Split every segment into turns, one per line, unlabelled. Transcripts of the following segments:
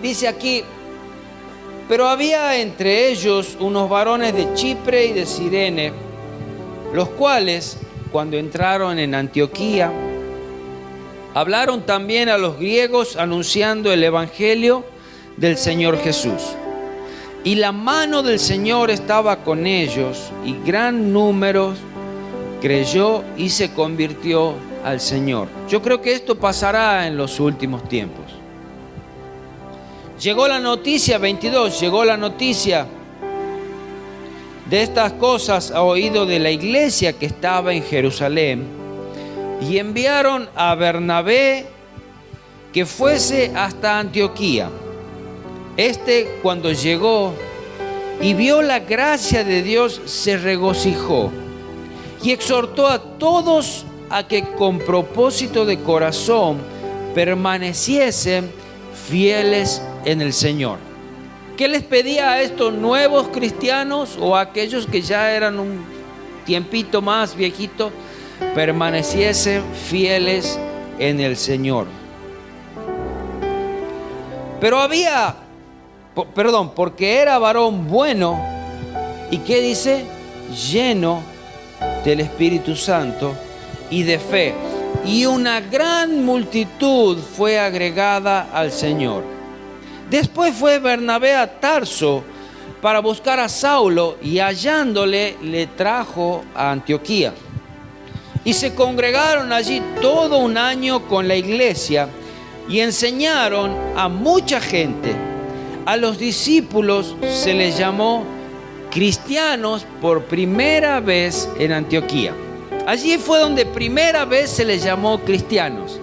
dice aquí: pero había entre ellos unos varones de Chipre y de Cirene, los cuales, cuando entraron en Antioquía, hablaron también a los griegos anunciando el evangelio del Señor Jesús. Y la mano del Señor estaba con ellos, y gran número creyó y se convirtió al Señor. Yo creo que esto pasará en los últimos tiempos. Llegó la noticia, 22, llegó la noticia de estas cosas a oído de la iglesia que estaba en Jerusalén, y enviaron a Bernabé que fuese hasta Antioquía. Cuando llegó y vio la gracia de Dios, se regocijó y exhortó a todos a que con propósito de corazón permaneciesen fieles en el Señor. ¿Qué les pedía a estos nuevos cristianos o a aquellos que ya eran un tiempito más viejitos? Permaneciesen fieles en el Señor. Porque era varón bueno, ¿y qué dice? Lleno del Espíritu Santo y de fe, y una gran multitud fue agregada al Señor. Después fue Bernabé a Tarso para buscar a Saulo, y hallándole le trajo a Antioquía. Y se congregaron allí todo un año con la iglesia y enseñaron a mucha gente. A los discípulos se les llamó cristianos por primera vez en Antioquía. Allí fue donde primera vez se les llamó cristianos.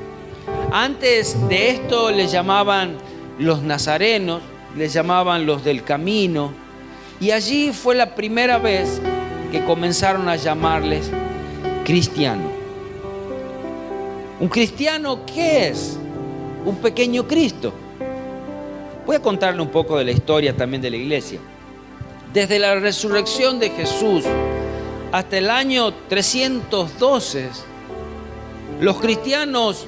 Antes de esto les llamaban los nazarenos, les llamaban los del camino. Y allí fue la primera vez que comenzaron a llamarles cristiano. ¿Un cristiano qué es? Un pequeño Cristo. Voy a contarle un poco de la historia también de la iglesia. Desde la resurrección de Jesús hasta el año 312, los cristianos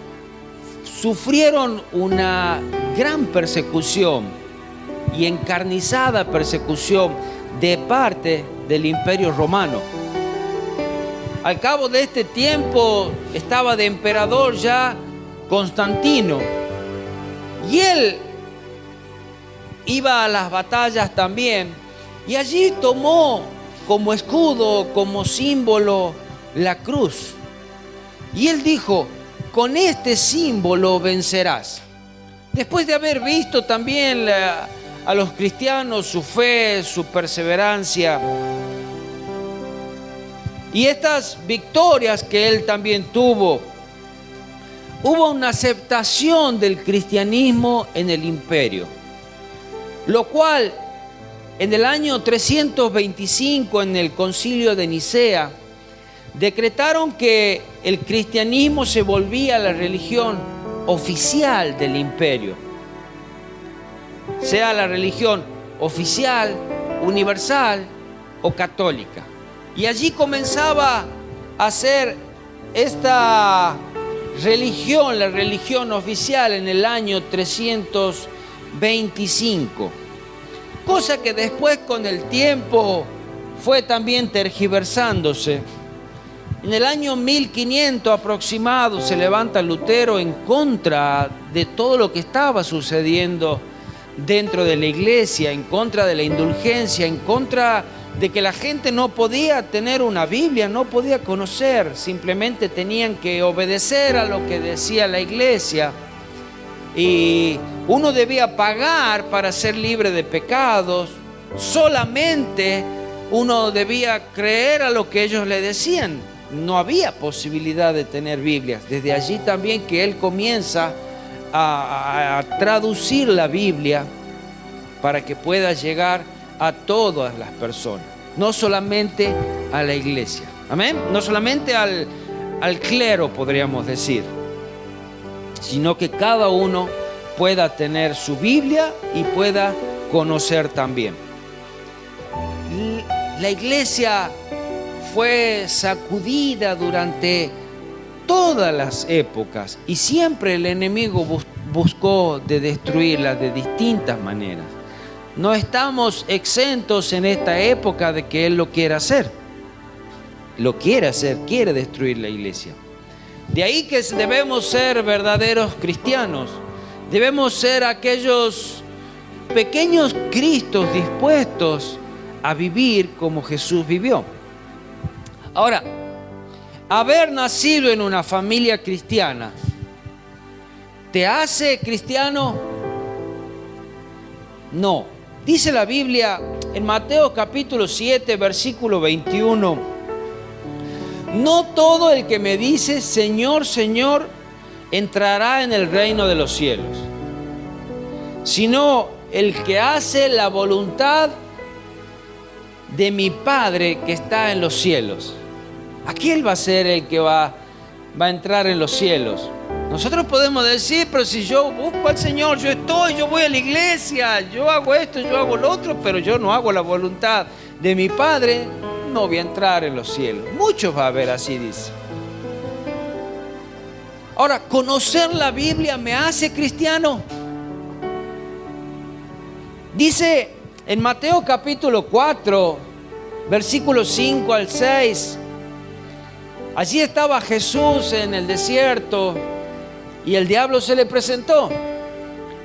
sufrieron una gran persecución y encarnizada persecución de parte del Imperio Romano. Al cabo de este tiempo estaba de emperador ya Constantino, y él iba a las batallas también, y allí tomó como escudo, como símbolo, la cruz. Y él dijo: con este símbolo vencerás. Después de haber visto también a los cristianos, su fe, su perseverancia, y estas victorias que él también tuvo, hubo una aceptación del cristianismo en el imperio, lo cual en el año 325, en el concilio de Nicea, decretaron que el cristianismo se volvía la religión oficial del imperio, sea la religión oficial, universal o católica. Y allí comenzaba a ser esta religión, la religión oficial, en el año 325. Cosa que después, con el tiempo, fue también tergiversándose. En el año 1500 aproximado se levanta Lutero en contra de todo lo que estaba sucediendo dentro de la iglesia, en contra de la indulgencia, en contra de que la gente no podía tener una Biblia, no podía conocer, simplemente tenían que obedecer a lo que decía la iglesia. Y uno debía pagar para ser libre de pecados, solamente uno debía creer a lo que ellos le decían. No había posibilidad de tener Biblias. Desde allí también que él comienza a traducir la Biblia para que pueda llegar a todas las personas, no solamente a la iglesia. Amén. No solamente al clero, podríamos decir, sino que cada uno pueda tener su Biblia y pueda conocer también. La iglesia fue sacudida durante todas las épocas y siempre el enemigo buscó de destruirla de distintas maneras. No estamos exentos en esta época de que él lo quiera hacer. Lo quiere hacer, quiere destruir la iglesia. De ahí que debemos ser verdaderos cristianos. Debemos ser aquellos pequeños Cristos dispuestos a vivir como Jesús vivió. Ahora, haber nacido en una familia cristiana, ¿te hace cristiano? No. Dice la Biblia en Mateo capítulo 7, versículo 21. No todo el que me dice Señor, Señor, entrará en el reino de los cielos, sino el que hace la voluntad de mi Padre que está en los cielos. Aquel va a ser el que va a entrar en los cielos. Nosotros podemos decir, pero si yo busco al Señor, yo voy a la iglesia, yo hago esto, yo hago lo otro, pero yo no hago la voluntad de mi Padre, no voy a entrar en los cielos. Muchos va a haber así, dice. Ahora, ¿conocer la Biblia me hace cristiano? Dice en Mateo capítulo 4, versículos 5 al 6, allí estaba Jesús en el desierto y el diablo se le presentó.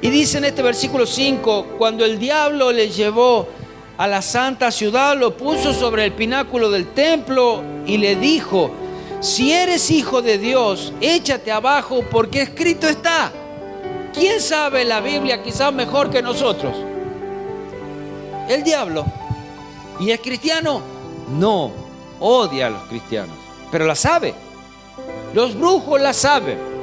Y dice en este versículo 5, cuando el diablo le llevó a la santa ciudad, lo puso sobre el pináculo del templo y le dijo: si eres hijo de Dios, échate abajo, porque escrito está. ¿Quién sabe la Biblia quizás mejor que nosotros? El diablo. ¿Y es cristiano? No, odia a los cristianos, pero la sabe. Los brujos la saben.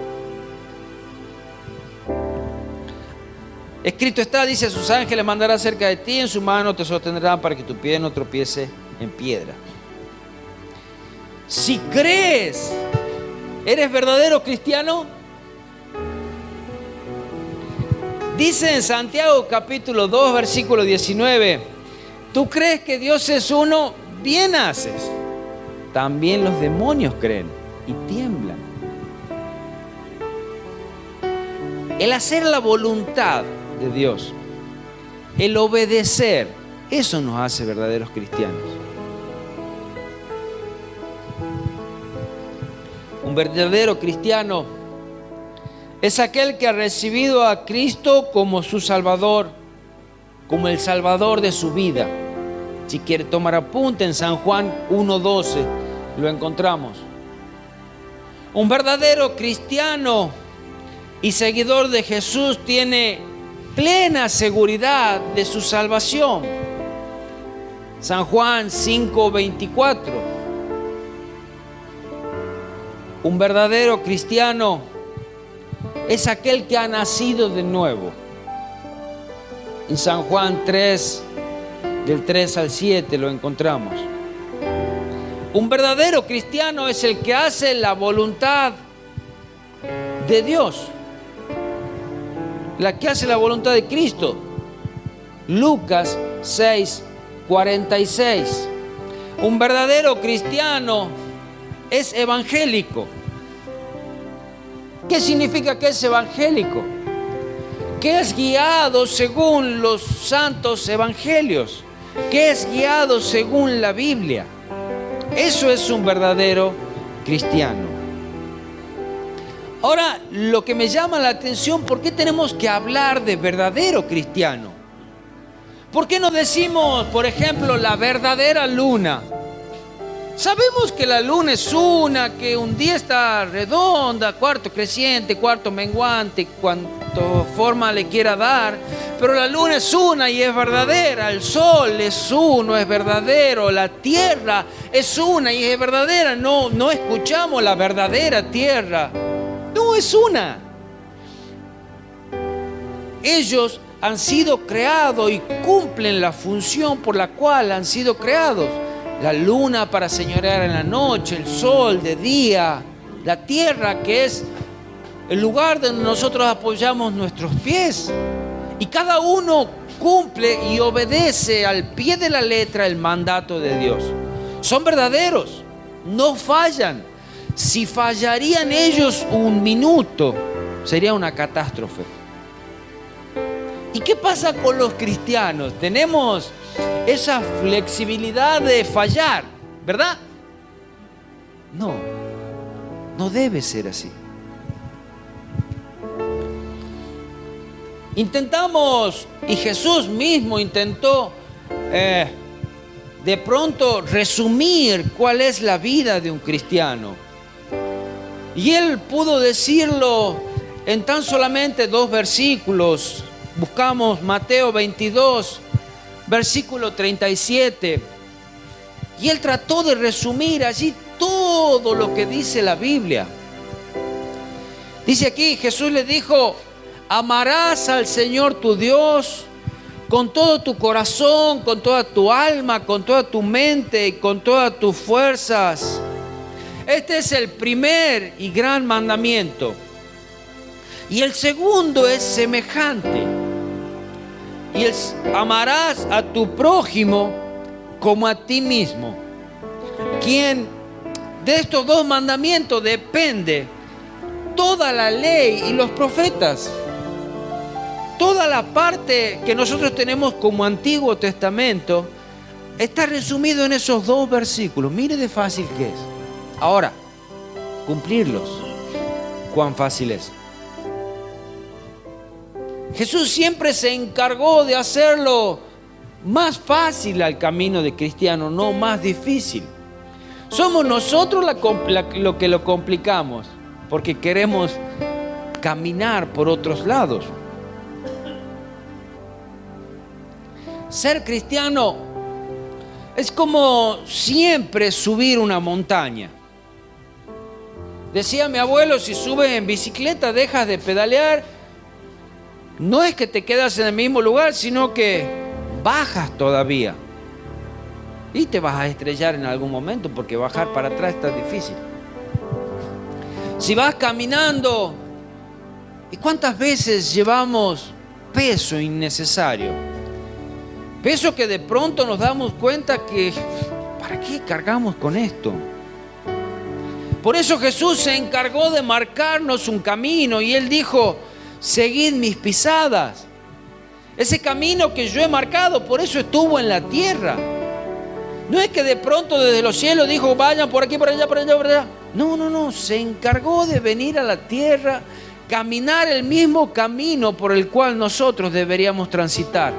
Escrito está, dice, a sus ángeles mandará cerca de ti, en su mano te sostendrán para que tu pie no tropiece en piedra. Si crees, ¿eres verdadero cristiano? Dice en Santiago capítulo 2, versículo 19, ¿tú crees que Dios es uno? Bien haces. También los demonios creen y tiemblan. El hacer la voluntad de Dios, el obedecer, eso nos hace verdaderos cristianos. Un verdadero cristiano es aquel que ha recibido a Cristo como su Salvador, como el Salvador de su vida. Si quiere tomar apunte, en San Juan 1:12 lo encontramos. Un verdadero cristiano y seguidor de Jesús tiene plena seguridad de su salvación. San Juan 5:24. Un verdadero cristiano es aquel que ha nacido de nuevo. En San Juan 3, del 3 al 7 lo encontramos. Un verdadero cristiano es el que hace la voluntad de Dios, la que hace la voluntad de Cristo. Lucas 6:46. Un verdadero cristiano es evangélico. ¿Qué significa que es evangélico? Que es guiado según los santos evangelios, que es guiado según la Biblia. Eso es un verdadero cristiano. Ahora, lo que me llama la atención, ¿por qué tenemos que hablar de verdadero cristiano? ¿Por qué no decimos, por ejemplo, la verdadera luna? Sabemos que la luna es una, que un día está redonda, cuarto creciente, cuarto menguante, cuanto forma le quiera dar, pero la luna es una y es verdadera, el sol es uno, es verdadero, la tierra es una y es verdadera. No escuchamos la verdadera tierra, no es una. Ellos han sido creados y cumplen la función por la cual han sido creados. La luna para señorear en la noche, el sol de día, la tierra que es el lugar donde nosotros apoyamos nuestros pies. Y cada uno cumple y obedece al pie de la letra el mandato de Dios. Son verdaderos, no fallan. Si fallarían ellos un minuto, sería una catástrofe. ¿Y qué pasa con los cristianos? Tenemos esa flexibilidad de fallar, ¿verdad? No, no debe ser así. Intentamos, y Jesús mismo intentó de pronto resumir cuál es la vida de un cristiano. Y Él pudo decirlo en tan solamente 2 versículos. Buscamos Mateo 22, versículo 37. Y Él trató de resumir allí todo lo que dice la Biblia. Dice aquí, Jesús le dijo: amarás al Señor tu Dios con todo tu corazón, con toda tu alma, con toda tu mente y con todas tus fuerzas. Este es el primer y gran mandamiento. Y el segundo es semejante. Y es: amarás a tu prójimo como a ti mismo. Quien de estos 2 mandamientos depende toda la ley y los profetas. Toda la parte que nosotros tenemos como Antiguo Testamento está resumido en esos 2 versículos. Mire de fácil que es. Ahora, cumplirlos, cuán fácil es. Jesús siempre se encargó de hacerlo más fácil al camino de cristiano, no más difícil. Somos nosotros lo que lo complicamos, porque queremos caminar por otros lados. Ser cristiano es como siempre subir una montaña. Decía mi abuelo, si subes en bicicleta dejas de pedalear, no es que te quedas en el mismo lugar, sino que bajas todavía. Y te vas a estrellar en algún momento, porque bajar para atrás está difícil. Si vas caminando, ¿y cuántas veces llevamos peso innecesario? Peso que de pronto nos damos cuenta que, ¿para qué cargamos con esto? Por eso Jesús se encargó de marcarnos un camino y Él dijo: seguid mis pisadas. Ese camino que yo he marcado, por eso estuvo en la tierra. No es que de pronto desde los cielos dijo: vayan por aquí, por allá, por allá, por allá. No, se encargó de venir a la tierra, caminar el mismo camino por el cual nosotros deberíamos transitar.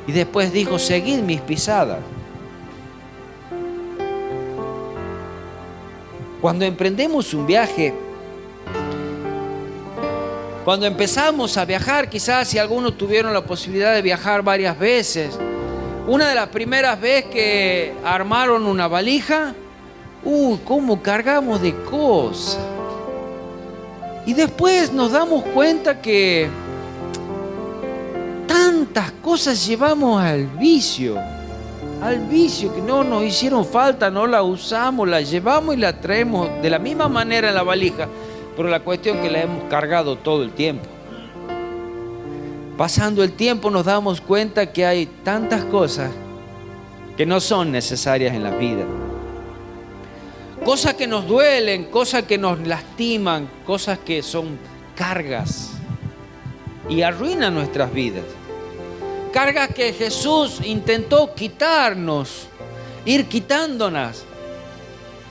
Y después dijo: seguid mis pisadas. Cuando emprendemos un viaje, cuando empezamos a viajar, quizás si algunos tuvieron la posibilidad de viajar varias veces, una de las primeras veces que armaron una valija, cómo cargamos de cosas. Y después nos damos cuenta que tantas cosas llevamos al vicio que no nos hicieron falta, no la usamos, la llevamos y la traemos de la misma manera en la valija, pero la cuestión es que la hemos cargado todo el tiempo. Pasando el tiempo nos damos cuenta que hay tantas cosas que no son necesarias en la vida. Cosas que nos duelen, cosas que nos lastiman, cosas que son cargas y arruinan nuestras vidas. Cargas que Jesús intentó quitarnos, ir quitándolas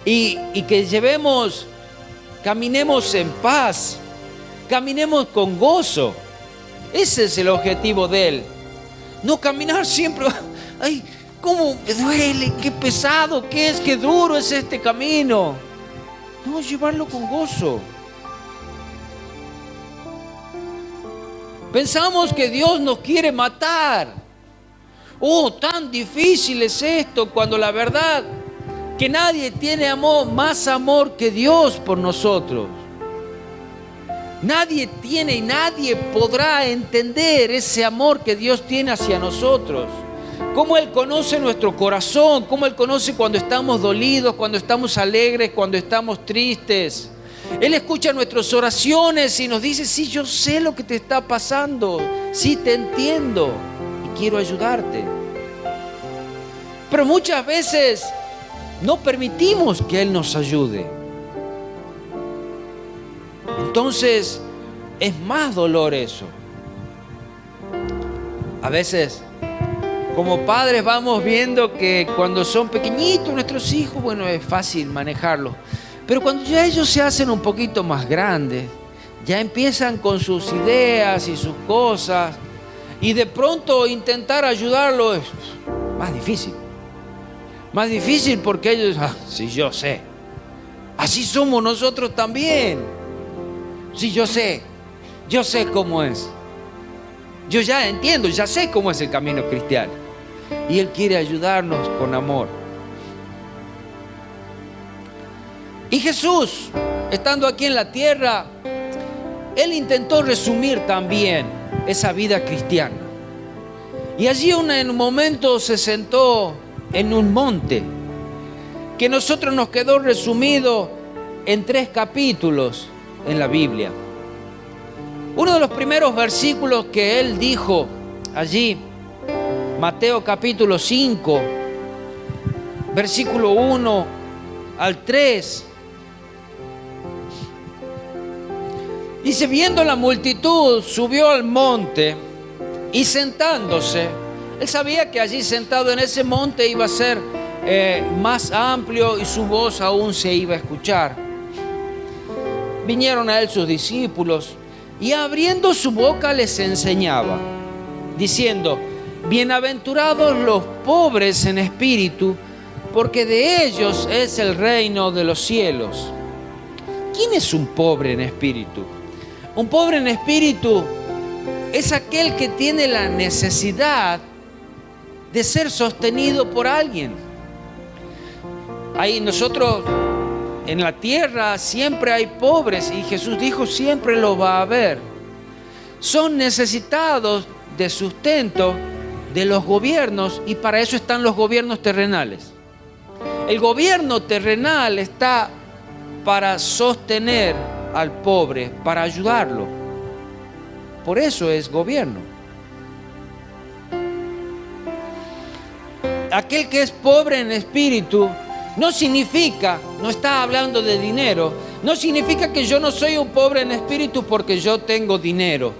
y que caminemos en paz, caminemos con gozo. Ese es el objetivo de Él. No caminar siempre, ay, cómo me duele, qué pesado que es, qué duro es este camino. No, llevarlo con gozo. Pensamos que Dios nos quiere matar. Tan difícil es esto, cuando la verdad que nadie tiene más amor que Dios por nosotros. Nadie tiene y nadie podrá entender ese amor que Dios tiene hacia nosotros. Cómo Él conoce nuestro corazón, cómo Él conoce cuando estamos dolidos, cuando estamos alegres, cuando estamos tristes. Él escucha nuestras oraciones y nos dice: sí, yo sé lo que te está pasando, sí, te entiendo y quiero ayudarte. Pero muchas veces no permitimos que Él nos ayude. entonces es más dolor eso. A veces, como padres, vamos viendo que cuando son pequeñitos nuestros hijos, bueno, es fácil manejarlos. Pero cuando ya ellos se hacen un poquito más grandes, ya empiezan con sus ideas y sus cosas, y de pronto intentar ayudarlos es más difícil. Más difícil porque ellos, sí, yo sé. Así somos nosotros también. Sí, yo sé cómo es. Yo ya entiendo, ya sé cómo es el camino cristiano. Y Él quiere ayudarnos con amor. Y Jesús, estando aquí en la tierra, Él intentó resumir también esa vida cristiana. Y allí en un momento se sentó en un monte, que nosotros nos quedó resumido en 3 capítulos en la Biblia. Uno de los primeros versículos que Él dijo allí, Mateo capítulo 5, versículo 1 al 3, dice: viendo la multitud, subió al monte y sentándose, Él sabía que allí sentado en ese monte iba a ser más amplio y su voz aún se iba a escuchar. Vinieron a Él sus discípulos y abriendo su boca les enseñaba, diciendo: bienaventurados los pobres en espíritu, porque de ellos es el reino de los cielos. ¿Quién es un pobre en espíritu? Un pobre en espíritu es aquel que tiene la necesidad de ser sostenido por alguien. Ahí nosotros en la tierra siempre hay pobres, y Jesús dijo: siempre lo va a haber. Son necesitados de sustento de los gobiernos, y para eso están los gobiernos terrenales. El gobierno terrenal está para sostener al pobre, para ayudarlo. Por eso es gobierno. Aquel que es pobre en espíritu no significa, no está hablando de dinero, no significa que yo no soy un pobre en espíritu porque yo tengo dinero.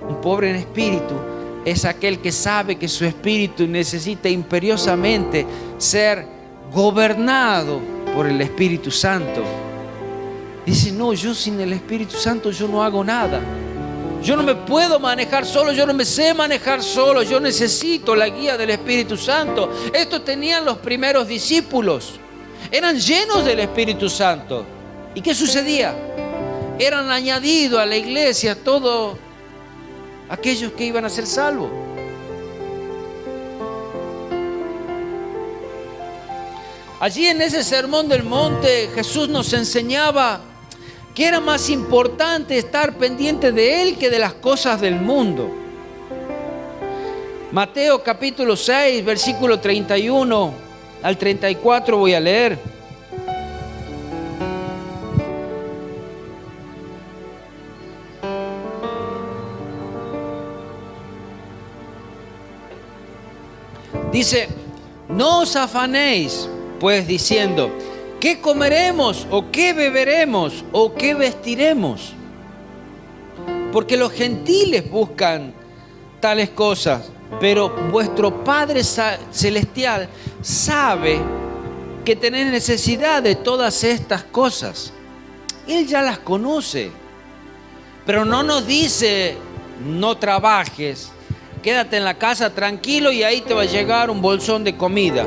Un pobre en espíritu es aquel que sabe que su espíritu necesita imperiosamente ser gobernado por el Espíritu Santo. Dice: no, yo sin el Espíritu Santo yo no hago nada. Yo no me puedo manejar solo, yo no me sé manejar solo, yo necesito la guía del Espíritu Santo. Esto tenían los primeros discípulos. Eran llenos del Espíritu Santo. ¿Y qué sucedía? Eran añadidos a la iglesia todos aquellos que iban a ser salvos. Allí en ese sermón del monte, Jesús nos enseñaba que era más importante estar pendiente de Él que de las cosas del mundo. Mateo capítulo 6, versículo 31 al 34 voy a leer. Dice: no os afanéis, pues, diciendo: ¿qué comeremos? ¿O qué beberemos? ¿O qué vestiremos? Porque los gentiles buscan tales cosas, pero vuestro Padre Celestial sabe que tenéis necesidad de todas estas cosas. Él ya las conoce. Pero no nos dice: no trabajes, quédate en la casa tranquilo y ahí te va a llegar un bolsón de comida.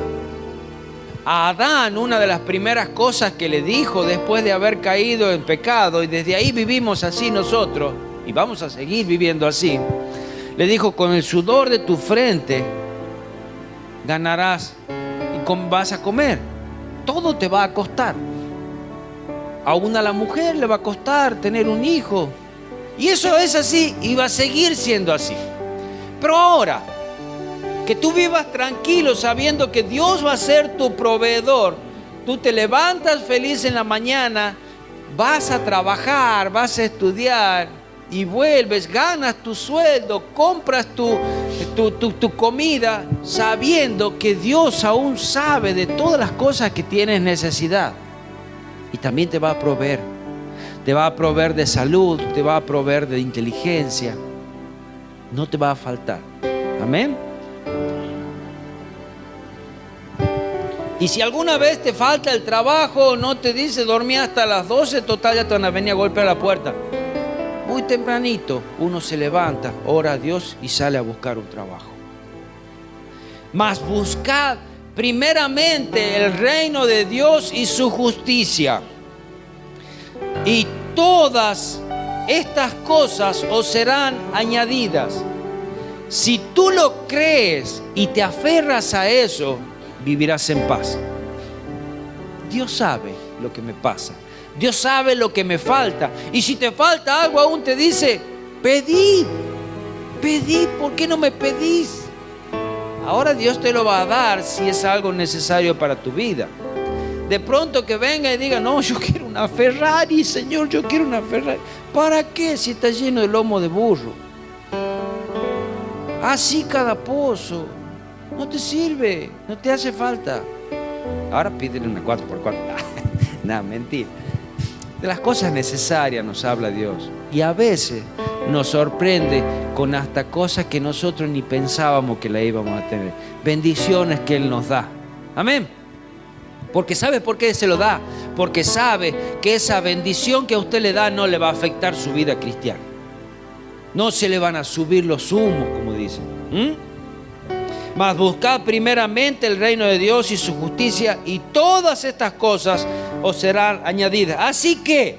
A Adán, una de las primeras cosas que le dijo después de haber caído en pecado, y desde ahí vivimos así nosotros, y vamos a seguir viviendo así, le dijo: con el sudor de tu frente ganarás y vas a comer. Todo te va a costar. Aún a la mujer le va a costar tener un hijo. Y eso es así y va a seguir siendo así. Pero ahora, que tú vivas tranquilo sabiendo que Dios va a ser tu proveedor. Tú te levantas feliz en la mañana, vas a trabajar, vas a estudiar y vuelves, ganas tu sueldo, compras tu comida, sabiendo que Dios aún sabe de todas las cosas que tienes necesidad. Y también te va a proveer. te va a proveer de salud, te va a proveer de inteligencia. No te va a faltar. Amén. Y si alguna vez te falta el trabajo, no te dice dormí hasta las 12, total ya te van a venir a golpear la puerta. Muy tempranito uno se levanta, ora a Dios y sale a buscar un trabajo. Mas buscad primeramente el reino de Dios y su justicia, y todas estas cosas os serán añadidas. Si tú lo crees y te aferras a eso, vivirás en paz. Dios sabe lo que me pasa. Dios sabe lo que me falta. Y si te falta algo, aún te dice, pedid, ¿por qué no me pedís? Ahora Dios te lo va a dar si es algo necesario para tu vida. De pronto que venga y diga, no, yo quiero una Ferrari, Señor, yo quiero una Ferrari. ¿Para qué si está lleno de lomo de burro? Así cada pozo. No te sirve, no te hace falta. Ahora pídele una 4x4. Nada, mentira. De las cosas necesarias nos habla Dios. Y a veces nos sorprende con hasta cosas que nosotros ni pensábamos que la íbamos a tener. Bendiciones que Él nos da. Amén. Porque ¿sabe por qué se lo da? Porque sabe que esa bendición que a usted le da no le va a afectar su vida cristiana. No se le van a subir los humos, como dicen. Mas buscad primeramente el reino de Dios y su justicia, y todas estas cosas os serán añadidas. Así que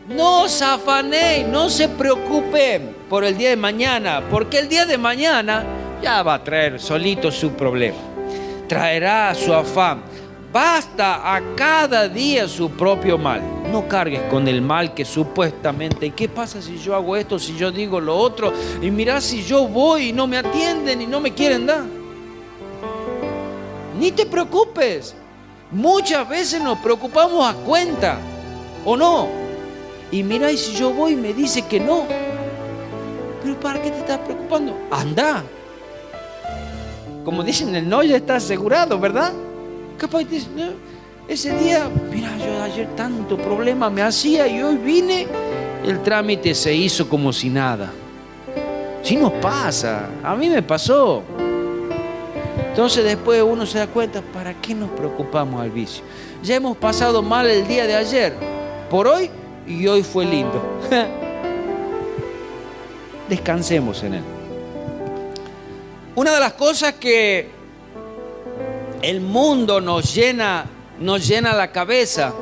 no os afanéis, no se preocupen por el día de mañana, porque el día de mañana ya va a traer solito su problema. Traerá su afán. Basta a cada día su propio mal. No cargues con el mal que supuestamente, ¿y qué pasa si yo hago esto, si yo digo lo otro? Y mirá si yo voy y no me atienden y no me quieren dar. Ni te preocupes. Muchas veces nos preocupamos a cuenta, ¿o no? Y mirá, y si yo voy y me dice que no. ¿Pero para qué te estás preocupando? Anda. Como dicen, el no ya está asegurado, ¿verdad? Capaz te dice, no, ese día, mira, yo ayer tanto problema me hacía y hoy vine, el trámite se hizo como si nada. Sí nos pasa, a mí me pasó. Entonces después uno se da cuenta, ¿para qué nos preocupamos al vicio? Ya hemos pasado mal el día de ayer, por hoy, y hoy fue lindo. Descansemos en Él. Una de las cosas que el mundo nos llena la cabeza,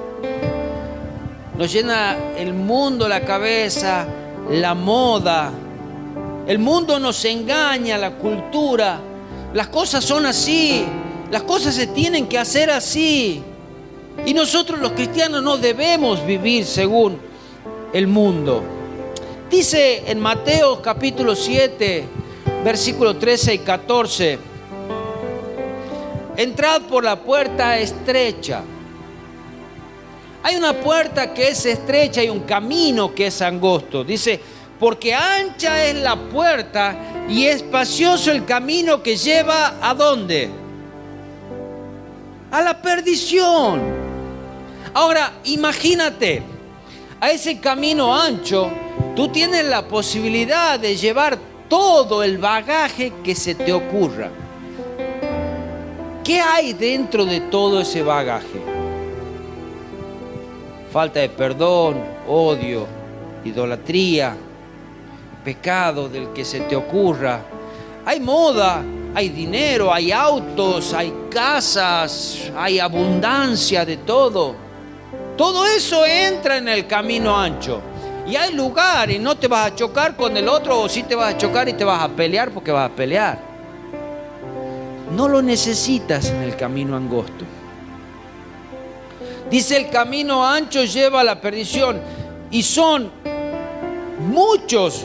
nos llena el mundo la cabeza, la moda. El mundo nos engaña, la cultura. Las cosas son así, las cosas se tienen que hacer así. Y nosotros los cristianos no debemos vivir según el mundo. Dice en Mateo capítulo 7, versículos 13 y 14: entrad por la puerta estrecha. Hay una puerta que es estrecha y un camino que es angosto. Dice, porque ancha es la puerta y espacioso el camino que lleva ¿a dónde? A la perdición. Ahora, imagínate, a ese camino ancho, tú tienes la posibilidad de llevar todo el bagaje que se te ocurra. ¿Qué hay dentro de todo ese bagaje? Falta de perdón, odio, idolatría, pecado del que se te ocurra. Hay moda, hay dinero, hay autos, hay casas, hay abundancia de todo. Todo eso entra en el camino ancho. Y hay lugar y no te vas a chocar con el otro, o sí te vas a chocar y te vas a pelear porque vas a pelear. No lo necesitas en el camino angosto. Dice, el camino ancho lleva a la perdición, y son muchos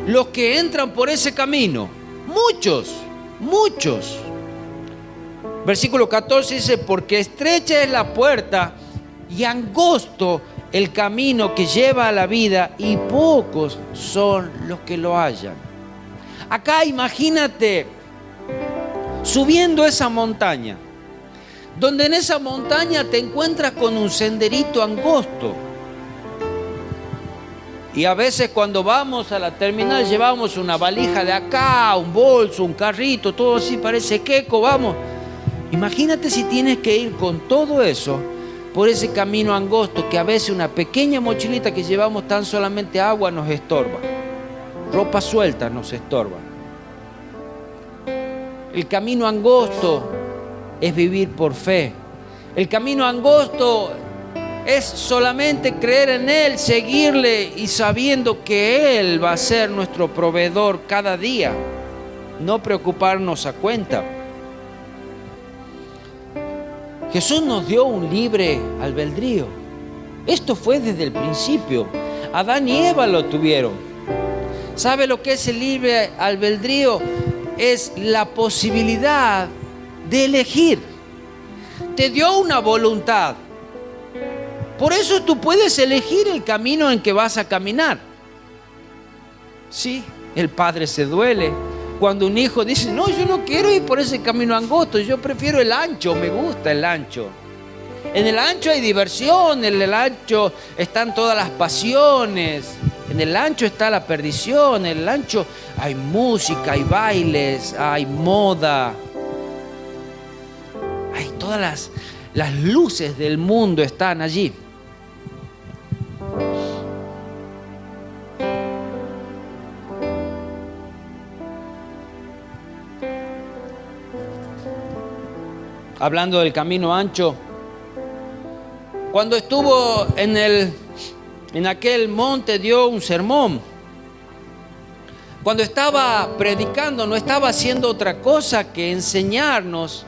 los que entran por ese camino. Muchos. Versículo 14 dice, porque estrecha es la puerta y angosto el camino que lleva a la vida, y pocos son los que lo hallan. Acá imagínate subiendo esa montaña, donde en esa montaña te encuentras con un senderito angosto. Y a veces cuando vamos a la terminal llevamos una valija de acá, un bolso, un carrito, todo así, parece queco, vamos. Imagínate si tienes que ir con todo eso por ese camino angosto, que a veces una pequeña mochilita que llevamos tan solamente agua nos estorba. Ropa suelta nos estorba. El camino angosto es vivir por fe. El camino angosto es solamente creer en Él, seguirle y sabiendo que Él va a ser nuestro proveedor cada día. No preocuparnos a cuenta. Jesús nos dio un libre albedrío. Esto fue desde el principio. Adán y Eva lo tuvieron. ¿Sabe lo que es el libre albedrío? Es la posibilidad de elegir. Te dio una voluntad. Por eso tú puedes elegir el camino en que vas a caminar. Sí, el padre se duele cuando un hijo dice, no, yo no quiero ir por ese camino angosto, yo prefiero el ancho, me gusta el ancho. En el ancho hay diversión, en el ancho están todas las pasiones, en el ancho está la perdición, en el ancho hay música, hay bailes, hay moda, hay todas las luces del mundo están allí. Hablando del camino ancho, cuando estuvo en aquel monte dio un sermón. Cuando estaba predicando no estaba haciendo otra cosa que enseñarnos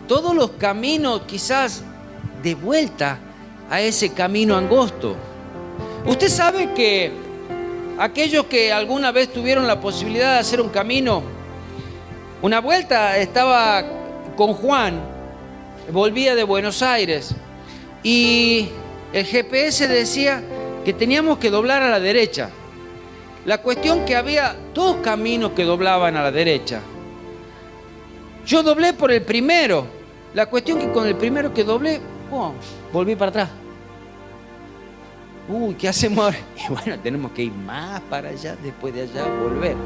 todos los caminos quizás de vuelta a ese camino angosto. Usted sabe que aquellos que alguna vez tuvieron la posibilidad de hacer un camino, una vuelta estaba con Juan, volvía de Buenos Aires y el GPS decía que teníamos que doblar a la derecha. La cuestión que había dos caminos que doblaban a la derecha. Yo doblé por el primero. La cuestión que con el primero que doblé, volví para atrás. ¿Qué hacemos ahora? Y bueno, tenemos que ir más para allá, después de allá volver.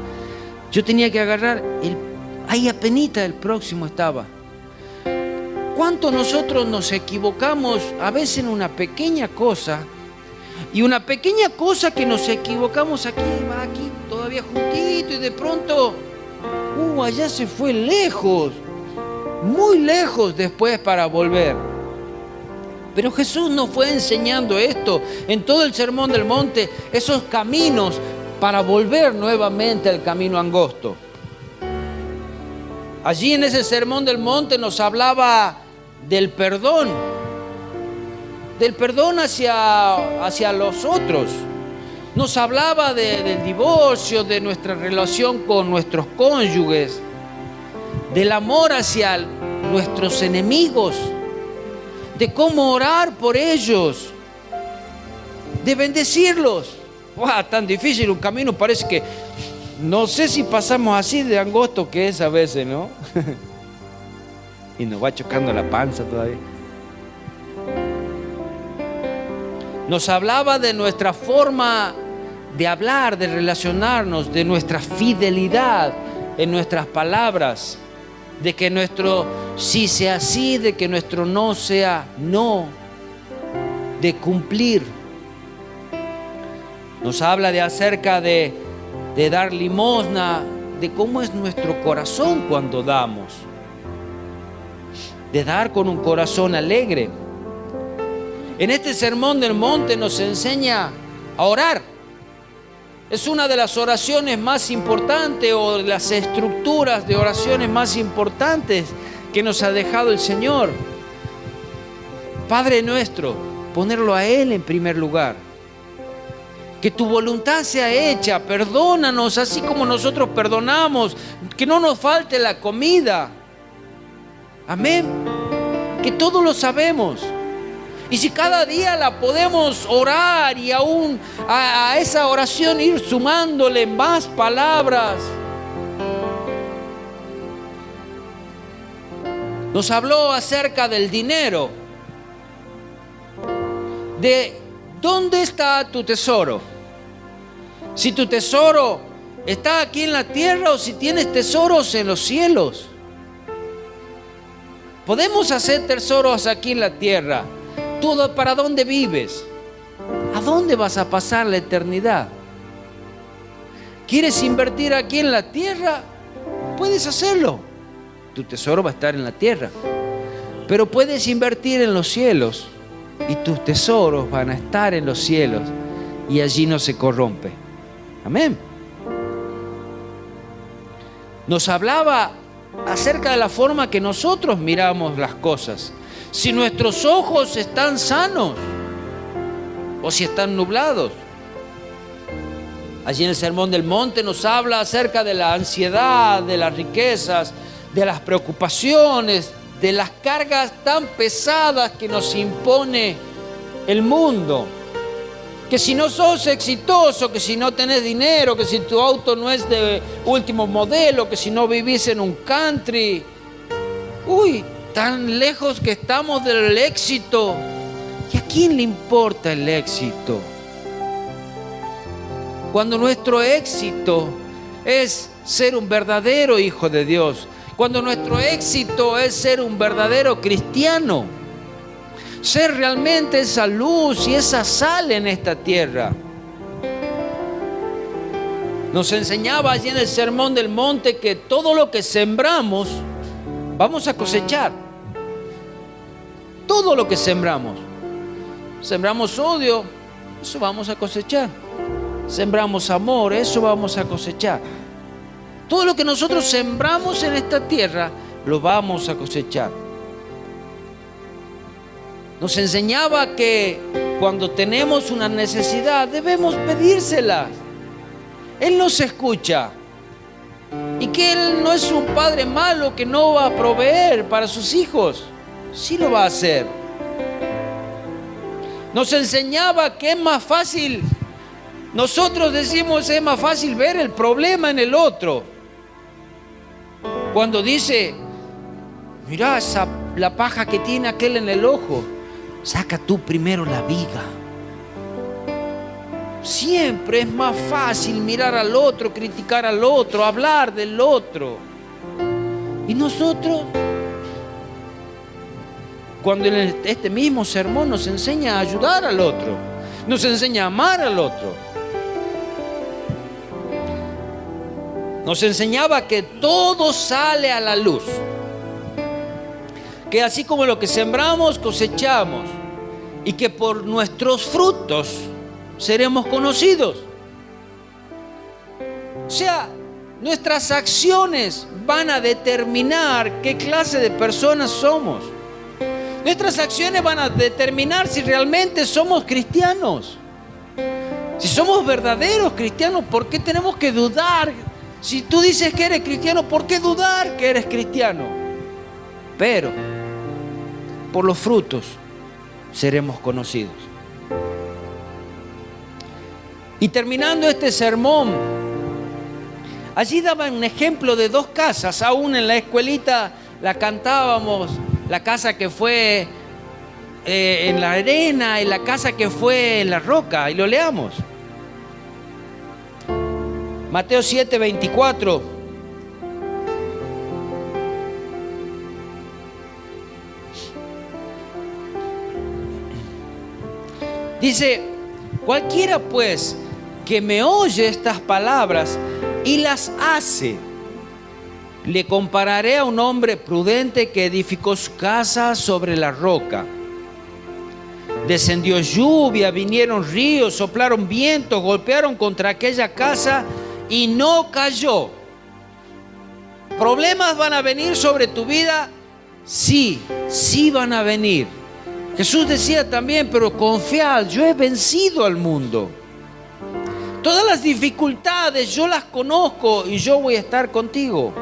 Yo tenía que agarrar ahí apenita el próximo estaba. ¿Cuánto nosotros nos equivocamos a veces en una pequeña cosa? Y una pequeña cosa que nos equivocamos aquí, va aquí, todavía juntito, y de pronto, allá se fue lejos, muy lejos después para volver. Pero Jesús nos fue enseñando esto en todo el Sermón del Monte, esos caminos para volver nuevamente al camino angosto. Allí en ese Sermón del Monte nos hablaba del perdón hacia los otros. Nos hablaba del divorcio, de nuestra relación con nuestros cónyuges, del amor hacia nuestros enemigos, de cómo orar por ellos, de bendecirlos. Tan difícil un camino, parece que no sé si pasamos así de angosto que es a veces, ¿no? Y nos va chocando la panza todavía. Nos hablaba de nuestra forma de hablar, de relacionarnos, de nuestra fidelidad en nuestras palabras, de que nuestro sí sea sí, de que nuestro no sea no, de cumplir. Nos habla acerca de dar limosna, de cómo es nuestro corazón cuando damos, de dar con un corazón alegre. En este Sermón del Monte nos enseña a orar. Es una de las oraciones más importantes o de las estructuras de oraciones más importantes que nos ha dejado el Señor. Padre nuestro, ponerlo a Él en primer lugar. Que tu voluntad sea hecha, perdónanos así como nosotros perdonamos, que no nos falte la comida. Amén. Que todos lo sabemos. Y si cada día la podemos orar y aún a esa oración ir sumándole más palabras. Nos habló acerca del dinero, de dónde está tu tesoro. Si tu tesoro está aquí en la tierra o si tienes tesoros en los cielos. Podemos hacer tesoros aquí en la tierra. ¿Tú para dónde vives? ¿A dónde vas a pasar la eternidad? ¿Quieres invertir aquí en la tierra? Puedes hacerlo. Tu tesoro va a estar en la tierra. Pero puedes invertir en los cielos y tus tesoros van a estar en los cielos y allí no se corrompe. Amén. Nos hablaba acerca de la forma que nosotros miramos las cosas. Si nuestros ojos están sanos o si están nublados. Allí en el Sermón del Monte nos habla acerca de la ansiedad, de las riquezas, de las preocupaciones, de las cargas tan pesadas que nos impone el mundo. Que si no sos exitoso, que si no tenés dinero, que si tu auto no es de último modelo, que si no vivís en un country. Uy, tan lejos que estamos del éxito. ¿Y a quién le importa el éxito? Cuando nuestro éxito es ser un verdadero hijo de Dios. Cuando nuestro éxito es ser un verdadero cristiano. Ser realmente esa luz y esa sal en esta tierra. Nos enseñaba allí en el Sermón del Monte que todo lo que sembramos, vamos a cosechar. Todo lo que sembramos. Sembramos odio, eso vamos a cosechar. Sembramos amor, eso vamos a cosechar. Todo lo que nosotros sembramos en esta tierra, lo vamos a cosechar. Nos enseñaba que cuando tenemos una necesidad, debemos pedírsela. Él nos escucha. Y que Él no es un padre malo que no va a proveer para sus hijos. Sí lo va a hacer. Nos enseñaba que es más fácil. Nosotros decimos es más fácil ver el problema en el otro. Cuando dice, mirá la paja que tiene aquel en el ojo, saca tú primero la viga. Siempre es más fácil mirar al otro, criticar al otro, hablar del otro. Y nosotros, cuando en este mismo sermón nos enseña a ayudar al otro, nos enseña a amar al otro. Nos enseñaba que todo sale a la luz. Que así como lo que sembramos, cosechamos. Y que por nuestros frutos seremos conocidos. O sea, nuestras acciones van a determinar qué clase de personas somos. Nuestras acciones van a determinar si realmente somos cristianos. Si somos verdaderos cristianos, ¿por qué tenemos que dudar? Si tú dices que eres cristiano, ¿por qué dudar que eres cristiano? Pero por los frutos seremos conocidos. Y terminando este sermón, allí daba un ejemplo de dos casas. Aún en la escuelita la cantábamos, la casa que fue en la arena y la casa que fue en la roca. Y lo leamos. Mateo 7:24. Dice, cualquiera pues que me oye estas palabras y las hace, le compararé a un hombre prudente que edificó su casa sobre la roca. Descendió lluvia, vinieron ríos, soplaron vientos, golpearon contra aquella casa y no cayó. ¿Problemas van a venir sobre tu vida? Sí, sí van a venir. Jesús decía también, pero confiad, yo he vencido al mundo. Todas las dificultades yo las conozco y yo voy a estar contigo.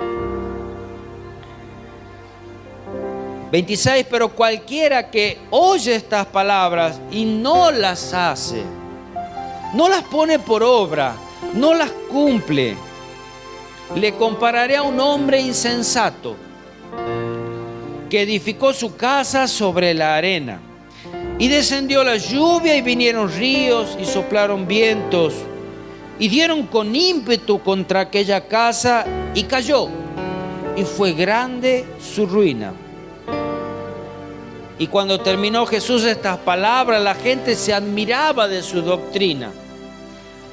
26, pero cualquiera que oye estas palabras y no las hace, no las pone por obra, no las cumple, le compararé a un hombre insensato que edificó su casa sobre la arena. Y descendió la lluvia y vinieron ríos y soplaron vientos y dieron con ímpetu contra aquella casa y cayó, y fue grande su ruina. Y cuando terminó Jesús estas palabras, la gente se admiraba de su doctrina.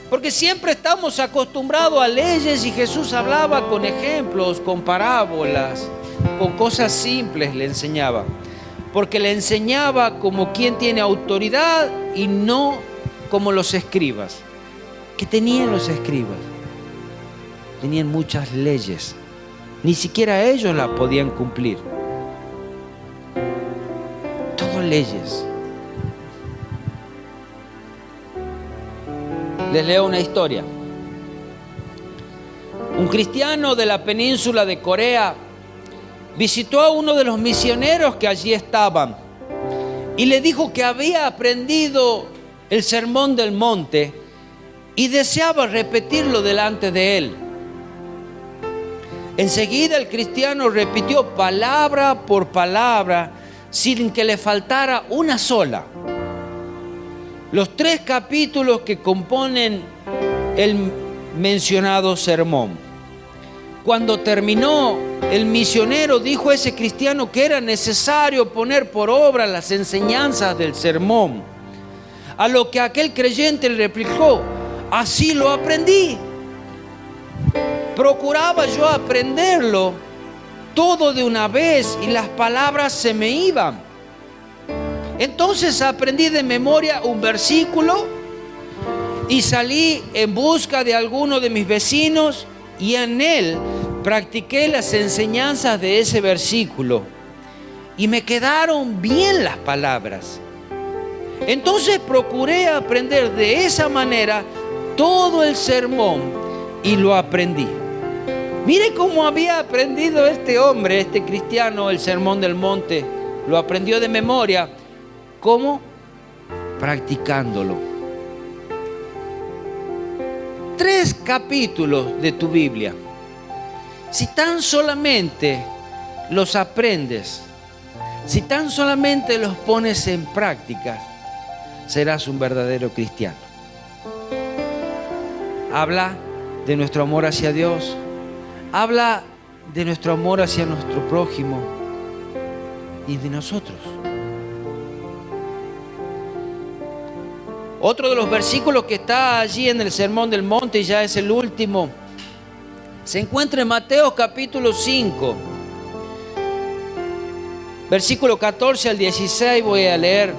Porque siempre estamos acostumbrados a leyes y Jesús hablaba con ejemplos, con parábolas, con cosas simples le enseñaba. Porque le enseñaba como quien tiene autoridad y no como los escribas. ¿Qué tenían los escribas? Tenían muchas leyes. Ni siquiera ellos las podían cumplir. Todo leyes. Les leo una historia. Un cristiano de la península de Corea visitó a uno de los misioneros que allí estaban y le dijo que había aprendido el Sermón del Monte y deseaba repetirlo delante de él. Enseguida el cristiano repitió palabra por palabra sin que le faltara una sola. Los 3 capítulos que componen el mencionado sermón. Cuando terminó, el misionero dijo a ese cristiano que era necesario poner por obra las enseñanzas del sermón. A lo que aquel creyente le replicó: así lo aprendí. Procuraba yo aprenderlo todo de una vez y las palabras se me iban. Entonces aprendí de memoria un versículo y salí en busca de alguno de mis vecinos y en él practiqué las enseñanzas de ese versículo y me quedaron bien las palabras. Entonces procuré aprender de esa manera todo el sermón y lo aprendí. Mire cómo había aprendido este hombre, este cristiano, el Sermón del Monte. Lo aprendió de memoria. ¿Cómo? Practicándolo. 3 capítulos de tu Biblia. Si tan solamente los aprendes, si tan solamente los pones en práctica, serás un verdadero cristiano. Habla de nuestro amor hacia Dios. Habla de nuestro amor hacia nuestro prójimo y de nosotros. Otro de los versículos que está allí en el Sermón del Monte, y ya es el último, se encuentra en Mateo capítulo 5, versículo 14 al 16, voy a leer.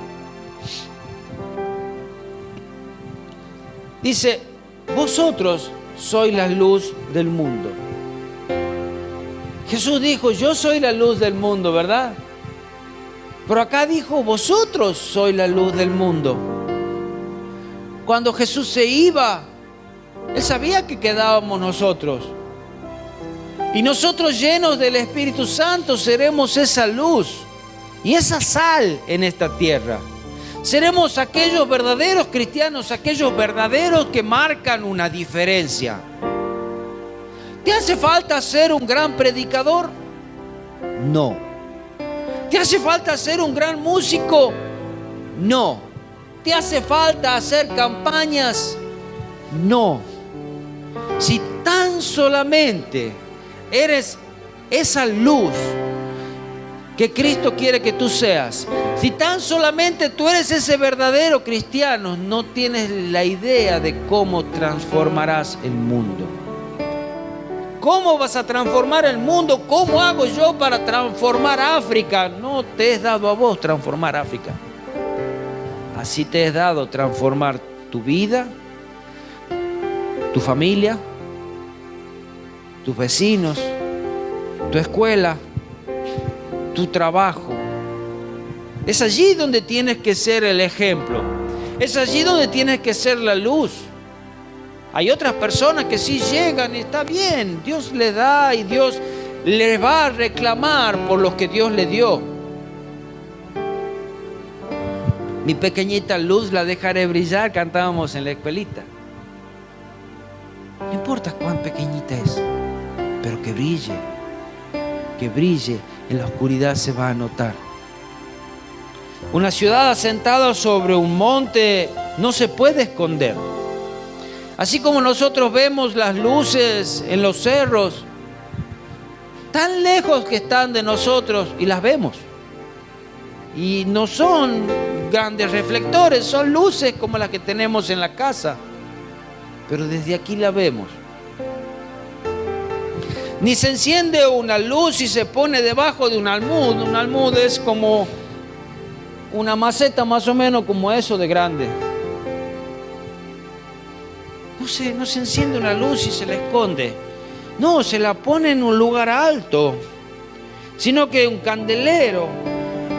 Dice: vosotros sois la luz del mundo. Jesús dijo: yo soy la luz del mundo, ¿verdad? Pero acá dijo: vosotros sois la luz del mundo. Cuando Jesús se iba, Él sabía que quedábamos nosotros. Y nosotros, llenos del Espíritu Santo, seremos esa luz y esa sal en esta tierra. Seremos aquellos verdaderos cristianos, aquellos verdaderos que marcan una diferencia. ¿Te hace falta ser un gran predicador? No. ¿Te hace falta ser un gran músico? No. ¿Te hace falta hacer campañas? No. Si tan solamente eres esa luz que Cristo quiere que tú seas, si tan solamente tú eres ese verdadero cristiano, no tienes la idea de cómo transformarás el mundo. ¿Cómo vas a transformar el mundo? ¿Cómo hago yo para transformar África? No te es dado a vos transformar África. Así te es dado transformar tu vida, tu familia, tus vecinos, tu escuela, tu trabajo. Es allí donde tienes que ser el ejemplo. Es allí donde tienes que ser la luz. Hay otras personas que sí llegan y está bien, Dios le da y Dios le va a reclamar por lo que Dios le dio. Mi pequeñita luz la dejaré brillar, cantábamos en la escuelita. No importa cuán pequeñita es, pero que brille, en la oscuridad se va a notar. Una ciudad asentada sobre un monte no se puede esconder. Así como nosotros vemos las luces en los cerros, tan lejos que están de nosotros y las vemos. Y no son grandes reflectores, son luces como las que tenemos en la casa. Pero desde aquí la vemos. Ni se enciende una luz y se pone debajo de un almud. Un almud es como una maceta más o menos como eso de grande. No se enciende una luz y se la esconde. No, se la pone en un lugar alto, sino que un candelero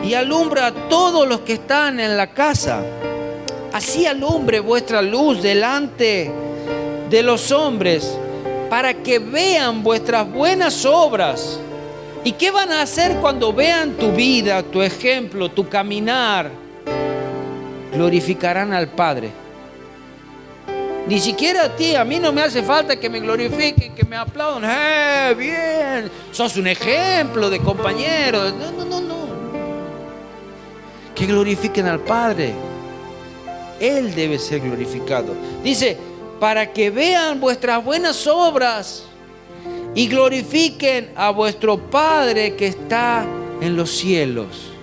y alumbra a todos los que están en la casa. Así alumbre vuestra luz delante de los hombres, para que vean vuestras buenas obras. ¿Y qué van a hacer cuando vean tu vida, tu ejemplo, tu caminar? Glorificarán al Padre. Ni siquiera a ti, a mí no me hace falta que me glorifiquen, que me aplaudan. Bien, sos un ejemplo de compañero. No. Que glorifiquen al Padre. Él debe ser glorificado. Dice, para que vean vuestras buenas obras y glorifiquen a vuestro Padre que está en los cielos.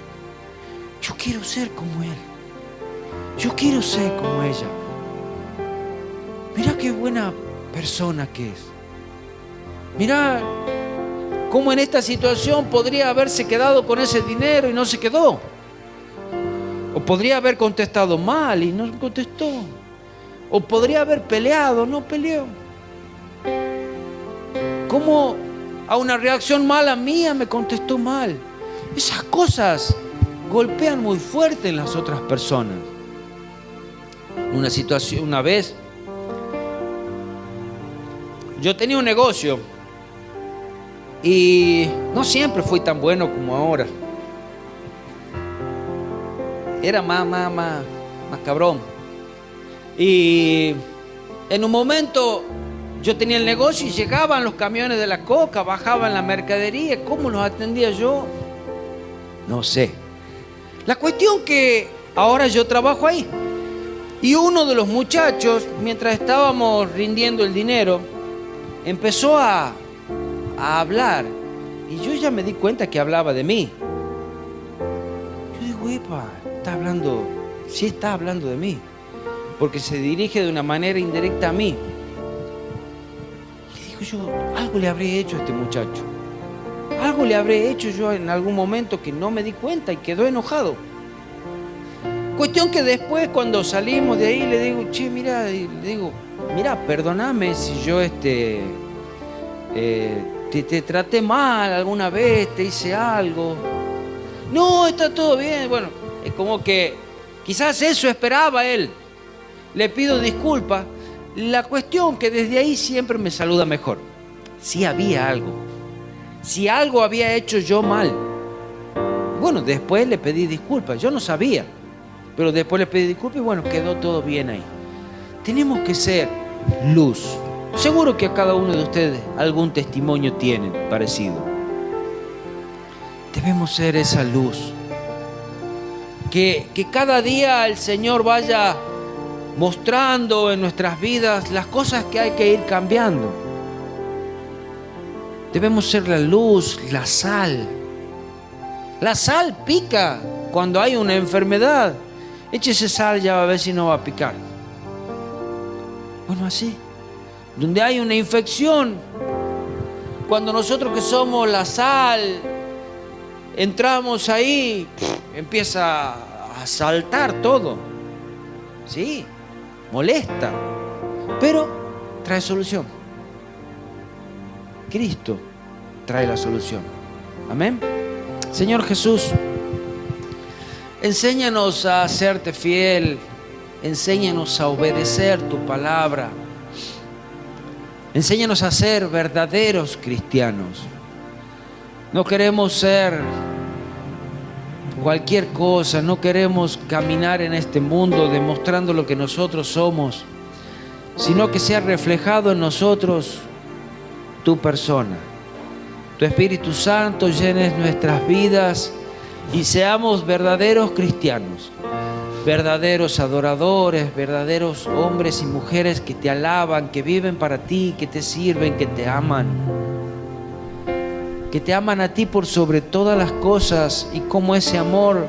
Yo quiero ser como Él. Yo quiero ser como ella. Mira qué buena persona que es. Mira cómo en esta situación podría haberse quedado con ese dinero y no se quedó. O podría haber contestado mal y no contestó. O podría haber peleado, no peleó. Cómo a una reacción mala mía me contestó mal. Esas cosas golpean muy fuerte en las otras personas. Una situación, una vez, yo tenía un negocio y no siempre fui tan bueno como ahora. Era más cabrón. Y en un momento yo tenía el negocio y llegaban los camiones de la coca, bajaban la mercadería. ¿Cómo los atendía yo? No sé. La cuestión que ahora yo trabajo ahí. Y uno de los muchachos, mientras estábamos rindiendo el dinero, empezó a hablar. Y yo ya me di cuenta que hablaba de mí. Yo digo, epa, sí está hablando de mí. Porque se dirige de una manera indirecta a mí. Y digo yo, algo le habré hecho a este muchacho. Algo le habré hecho yo en algún momento que no me di cuenta y quedó enojado. Cuestión que después cuando salimos de ahí le digo, che, mira, perdóname si yo te traté mal alguna vez, te hice algo. No, está todo bien. Bueno, es como que quizás eso esperaba él. Le pido disculpas. La cuestión que desde ahí siempre me saluda mejor. Si había algo. Si algo había hecho yo mal. Bueno, después le pedí disculpas. Yo no sabía. Pero después le pedí disculpas y bueno, quedó todo bien ahí. Tenemos que ser luz. Seguro que a cada uno de ustedes algún testimonio tienen parecido. Debemos ser esa luz. Que cada día el Señor vaya mostrando en nuestras vidas las cosas que hay que ir cambiando. Debemos ser la luz, la sal. La sal pica cuando hay una enfermedad. Échese sal, ya va a ver si no va a picar. Bueno, así. Donde hay una infección, cuando nosotros que somos la sal, entramos ahí, empieza a saltar todo. Sí, molesta, pero trae solución. Cristo trae la solución. Amén. Señor Jesús, enséñanos a serte fiel, enséñanos a obedecer tu palabra, enséñanos a ser verdaderos cristianos. No queremos ser cualquier cosa, no queremos caminar en este mundo demostrando lo que nosotros somos, sino que sea reflejado en nosotros tu persona. Tu Espíritu Santo llene nuestras vidas y seamos verdaderos cristianos. verdaderos adoradores, verdaderos hombres y mujeres que te alaban, que viven para ti, que te sirven, que te aman a ti por sobre todas las cosas, y como ese amor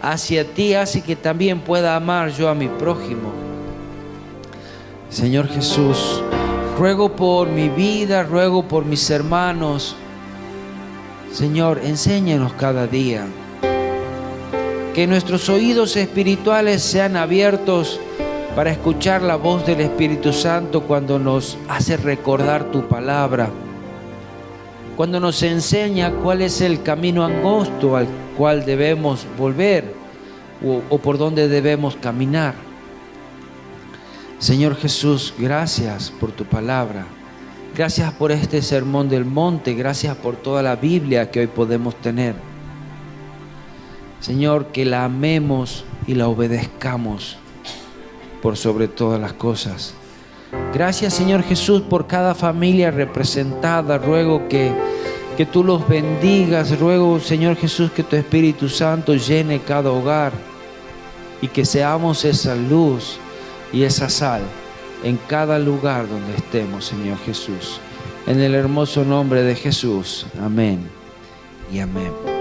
hacia ti hace que también pueda amar yo a mi prójimo. Señor Jesús, ruego por mi vida, ruego por mis hermanos. Señor, enséñanos cada día. Que nuestros oídos espirituales sean abiertos para escuchar la voz del Espíritu Santo cuando nos hace recordar tu palabra, cuando nos enseña cuál es el camino angosto al cual debemos volver o por donde debemos caminar. Señor Jesús, gracias por tu palabra. Gracias por este sermón del monte. Gracias por toda la Biblia que hoy podemos tener. Señor, que la amemos y la obedezcamos por sobre todas las cosas. Gracias, Señor Jesús, por cada familia representada. Ruego que tú los bendigas. Ruego, Señor Jesús, que tu Espíritu Santo llene cada hogar y que seamos esa luz y esa sal en cada lugar donde estemos, Señor Jesús. En el hermoso nombre de Jesús. Amén y amén.